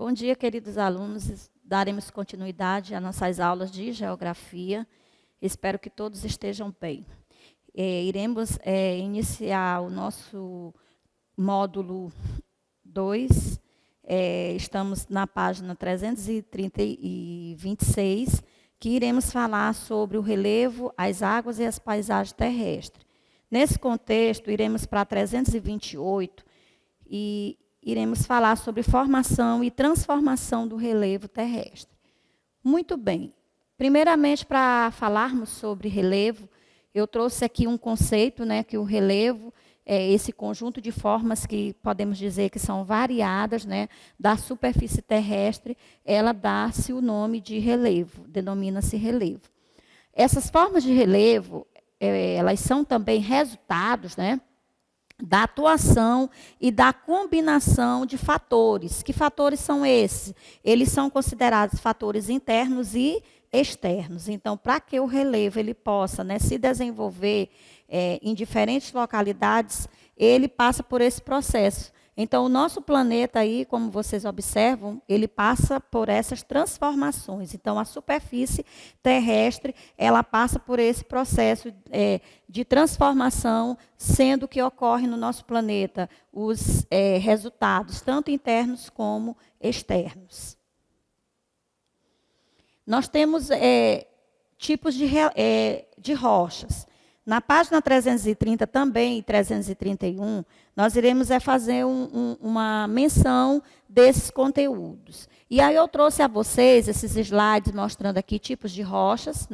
Bom dia, queridos alunos. Daremos continuidade às nossas aulas de geografia. Espero que todos estejam bem. Iremos iniciar o nosso módulo 2. Estamos na página 326, que iremos falar sobre o relevo, as águas e as paisagens terrestres. Nesse contexto, iremos para 328 e iremos falar sobre formação e transformação do relevo terrestre. Muito bem. Primeiramente, para falarmos sobre relevo, eu trouxe aqui um conceito, que o relevo é esse conjunto de formas que podemos dizer que são variadas, da superfície terrestre, ela dá-se o nome de relevo, denomina-se relevo. Essas formas de relevo, elas são também resultados, da atuação e da combinação de fatores. Que fatores são esses? Eles são considerados fatores internos e externos. Então, para que o relevo ele possa se desenvolver em diferentes localidades, ele passa por esse processo. Então, o nosso planeta aí, como vocês observam, ele passa por essas transformações. Então, a superfície terrestre, ela passa por esse processo de transformação, sendo que ocorre no nosso planeta os resultados, tanto internos como externos. Nós temos tipos de rochas. Na página 330 também, e 331, nós iremos fazer uma menção desses conteúdos. E aí eu trouxe a vocês esses slides mostrando aqui tipos de rochas,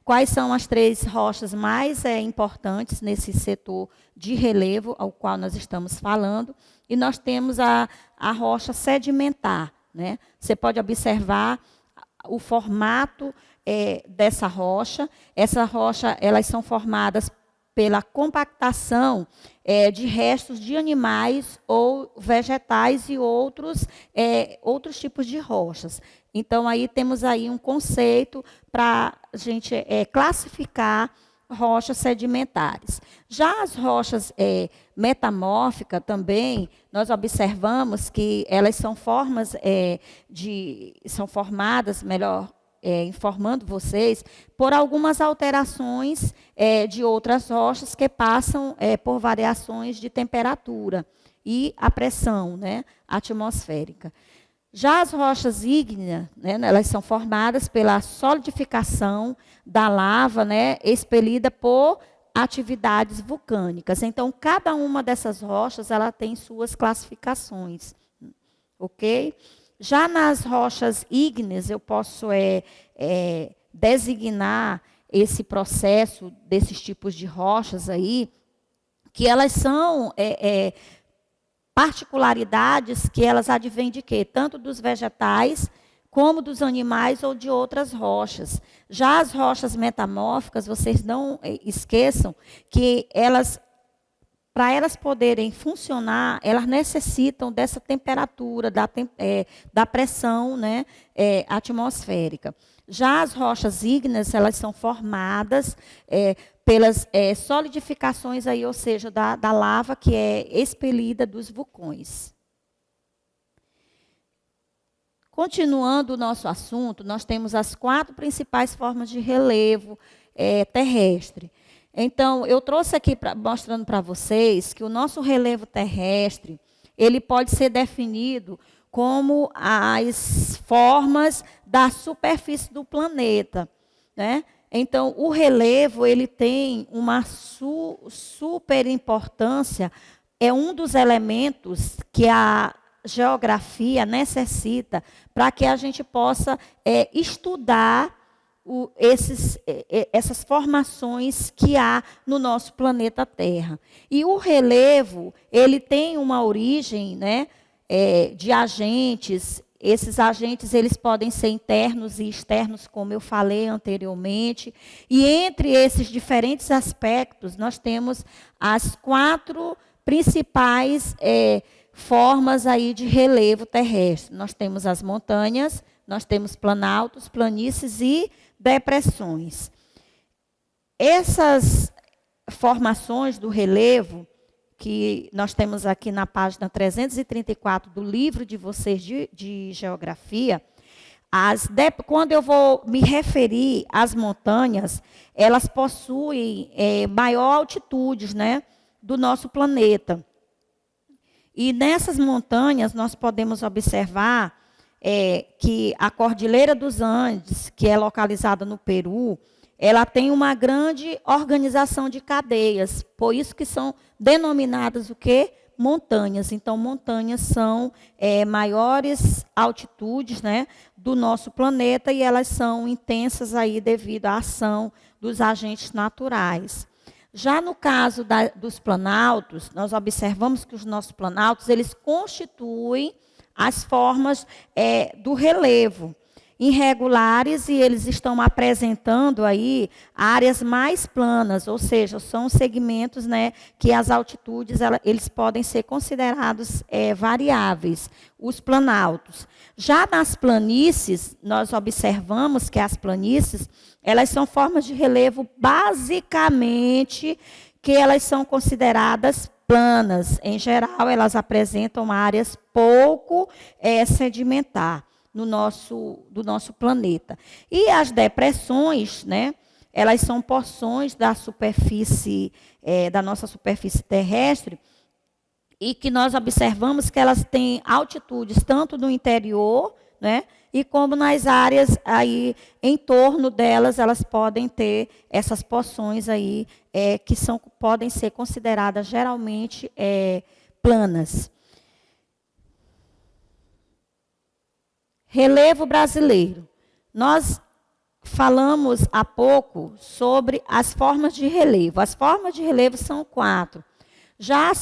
quais são as 3 rochas mais importantes nesse setor de relevo ao qual nós estamos falando. E nós temos a rocha sedimentar. Você pode observar o formato dessa rocha. Essa rocha, elas são formadas pela compactação de restos de animais ou vegetais e outros tipos de rochas. Então, aí temos aí um conceito para a gente classificar rochas sedimentares. Já as rochas metamórficas também, nós observamos que elas são formadas, informando vocês, por algumas alterações de outras rochas que passam por variações de temperatura e a pressão atmosférica. Já as rochas ígneas, elas são formadas pela solidificação da lava expelida por atividades vulcânicas. Então, cada uma dessas rochas ela tem suas classificações. Ok? Já nas rochas ígneas, eu posso designar esse processo desses tipos de rochas aí, que elas são particularidades que elas advêm de quê? Tanto dos vegetais, como dos animais ou de outras rochas. Já as rochas metamórficas, vocês não esqueçam que para elas poderem funcionar, elas necessitam dessa temperatura, da pressão atmosférica. Já as rochas ígneas, elas são formadas pelas solidificações, aí, ou seja, da lava que é expelida dos vulcões. Continuando o nosso assunto, nós temos as 4 principais formas de relevo terrestre. Então, eu trouxe aqui mostrando para vocês que o nosso relevo terrestre, ele pode ser definido como as formas da superfície do planeta. Então, o relevo, ele tem uma super importância, é um dos elementos que a geografia necessita para que a gente possa estudar essas formações que há no nosso planeta Terra. E o relevo, ele tem uma origem de agentes. Esses agentes eles podem ser internos e externos, como eu falei anteriormente. E entre esses diferentes aspectos, nós temos as 4 principais formas aí de relevo terrestre. Nós temos as montanhas, nós temos planaltos, planícies e depressões. Essas formações do relevo, que nós temos aqui na página 334 do livro de vocês de geografia, quando eu vou me referir às montanhas, elas possuem maior altitudes, né, do nosso planeta. E nessas montanhas nós podemos observar que a Cordilheira dos Andes, que é localizada no Peru, ela tem uma grande organização de cadeias, por isso que são denominadas o quê? Montanhas. Então, montanhas são maiores altitudes, né, do nosso planeta e elas são intensas aí devido à ação dos agentes naturais. Já no caso dos planaltos, nós observamos que os nossos planaltos, eles constituem as formas do relevo irregulares e eles estão apresentando aí áreas mais planas, ou seja, são segmentos, né, que as altitudes eles podem ser considerados variáveis, os planaltos. Já nas planícies, nós observamos que as planícies, elas são formas de relevo basicamente que elas são consideradas planas. Em geral, elas apresentam áreas pouco sedimentar do nosso planeta. E as depressões, né, elas são porções da superfície, da nossa superfície terrestre, e que nós observamos que elas têm altitudes tanto no interior, né, e como nas áreas aí em torno delas, elas podem ter essas porções aí que podem ser consideradas geralmente planas. Relevo brasileiro. Nós falamos há pouco sobre as formas de relevo. As formas de relevo são 4. Já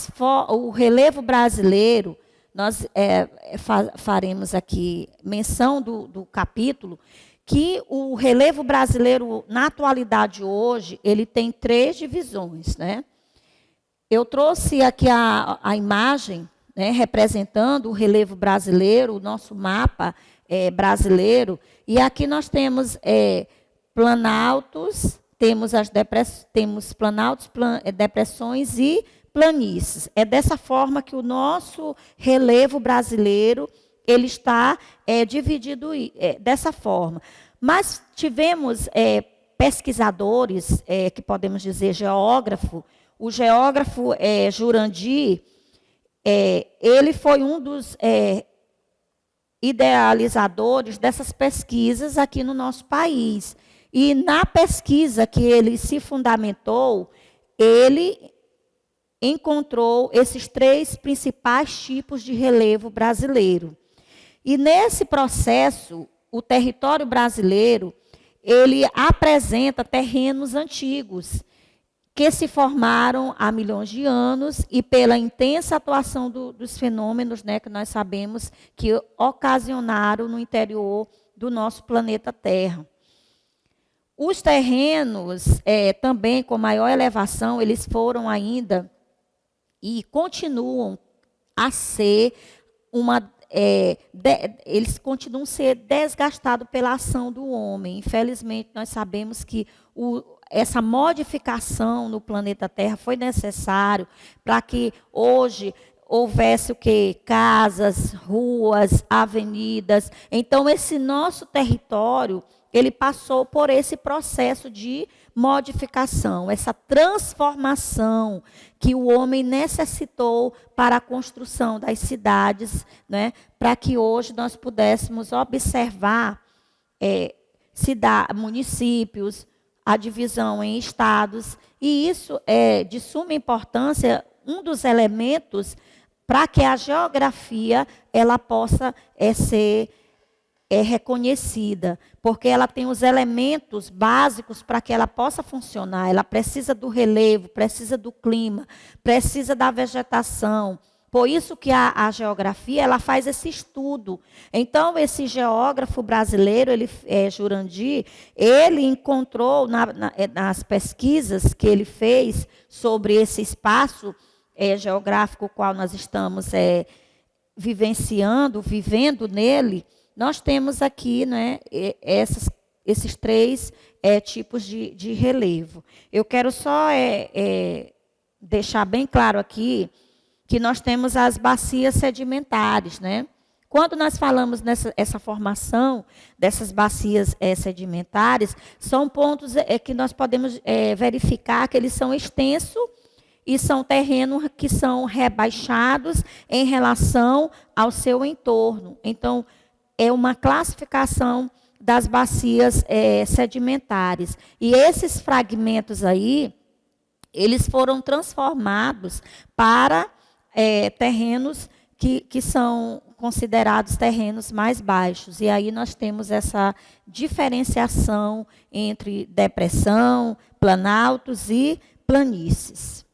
o relevo brasileiro, nós faremos aqui menção do capítulo, que o relevo brasileiro, na atualidade hoje, ele tem 3 divisões, né? Eu trouxe aqui a imagem, né, representando o relevo brasileiro, o nosso mapa brasileiro, e aqui nós temos planaltos, temos planaltos, depressões e planícies. É dessa forma que o nosso relevo brasileiro ele está dividido dessa forma. Mas tivemos pesquisadores, que podemos dizer geógrafo, o geógrafo Jurandir, ele foi um dos idealizadores dessas pesquisas aqui no nosso país. E na pesquisa que ele se fundamentou, ele encontrou esses 3 principais tipos de relevo brasileiro. E nesse processo, o território brasileiro, ele apresenta terrenos antigos, que se formaram há milhões de anos e pela intensa atuação dos fenômenos, né, que nós sabemos que ocasionaram no interior do nosso planeta Terra. Os terrenos, também com maior elevação, eles foram ainda e continuam a ser eles continuam a ser desgastados pela ação do homem. Infelizmente, nós sabemos que essa modificação no planeta Terra foi necessário para que hoje houvesse o quê? Casas, ruas, avenidas. Então, esse nosso território, ele passou por esse processo de modificação, essa transformação que o homem necessitou para a construção das cidades, né, para que hoje nós pudéssemos observar municípios, a divisão em estados, e isso é de suma importância, um dos elementos para que a geografia ela possa ser reconhecida, porque ela tem os elementos básicos para que ela possa funcionar. Ela precisa do relevo, precisa do clima, precisa da vegetação. Por isso que a geografia ela faz esse estudo. Então, esse geógrafo brasileiro, Jurandir, ele encontrou nas pesquisas que ele fez sobre esse espaço geográfico qual nós estamos vivendo nele, nós temos aqui, né, esses 3 tipos de relevo. Eu quero só deixar bem claro aqui que nós temos as bacias sedimentares, né? Quando nós falamos nessa formação dessas bacias sedimentares, são pontos que nós podemos verificar que eles são extensos e são terrenos que são rebaixados em relação ao seu entorno. Então, é uma classificação das bacias sedimentares. E esses fragmentos aí, eles foram transformados para terrenos que são considerados terrenos mais baixos. E aí nós temos essa diferenciação entre depressão, planaltos e planícies.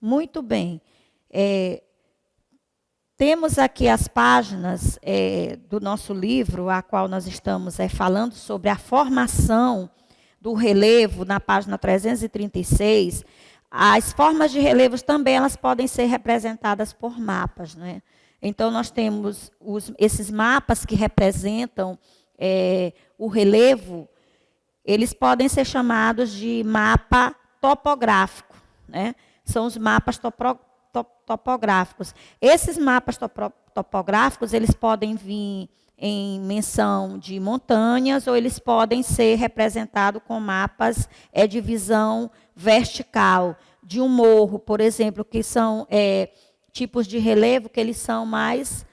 Muito bem. Temos aqui as páginas do nosso livro, a qual nós estamos falando sobre a formação do relevo, na página 336. As formas de relevos também elas podem ser representadas por mapas, né? Então, nós temos esses mapas que representam o relevo, eles podem ser chamados de mapa topográfico, né? São os mapas topográficos. Esses mapas topográficos, eles podem vir em menção de montanhas ou eles podem ser representados com mapas de visão vertical, de um morro, por exemplo, que são tipos de relevo que eles são mais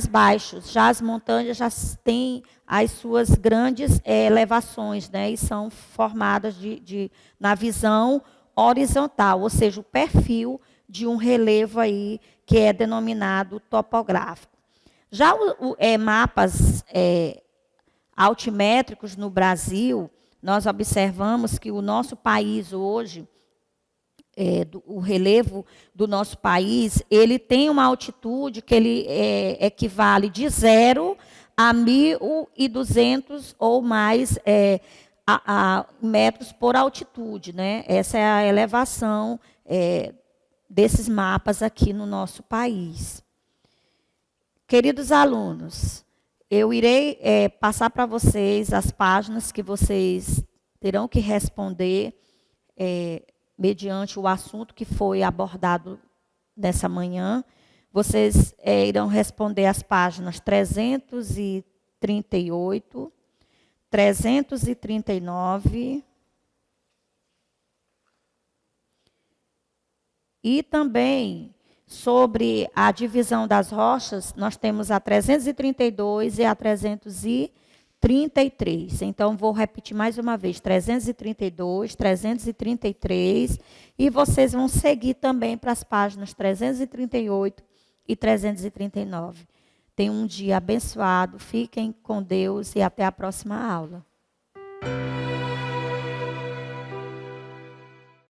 baixos. Já as montanhas já têm as suas grandes elevações, né, e são formadas na visão horizontal, ou seja, o perfil de um relevo aí que é denominado topográfico. Já mapas altimétricos no Brasil, nós observamos que o nosso país hoje, o relevo do nosso país, ele tem uma altitude que ele equivale de 0 a 1.200 ou mais metros por altitude, né? Essa é a elevação desses mapas aqui no nosso país. Queridos alunos, eu irei passar para vocês as páginas que vocês terão que responder mediante o assunto que foi abordado nessa manhã. Vocês irão responder as páginas 338, 339... E também, sobre a divisão das rochas, nós temos a 332 e a 333. Então, vou repetir mais uma vez, 332, 333, e vocês vão seguir também para as páginas 338 e 339. Tenham um dia abençoado, fiquem com Deus e até a próxima aula.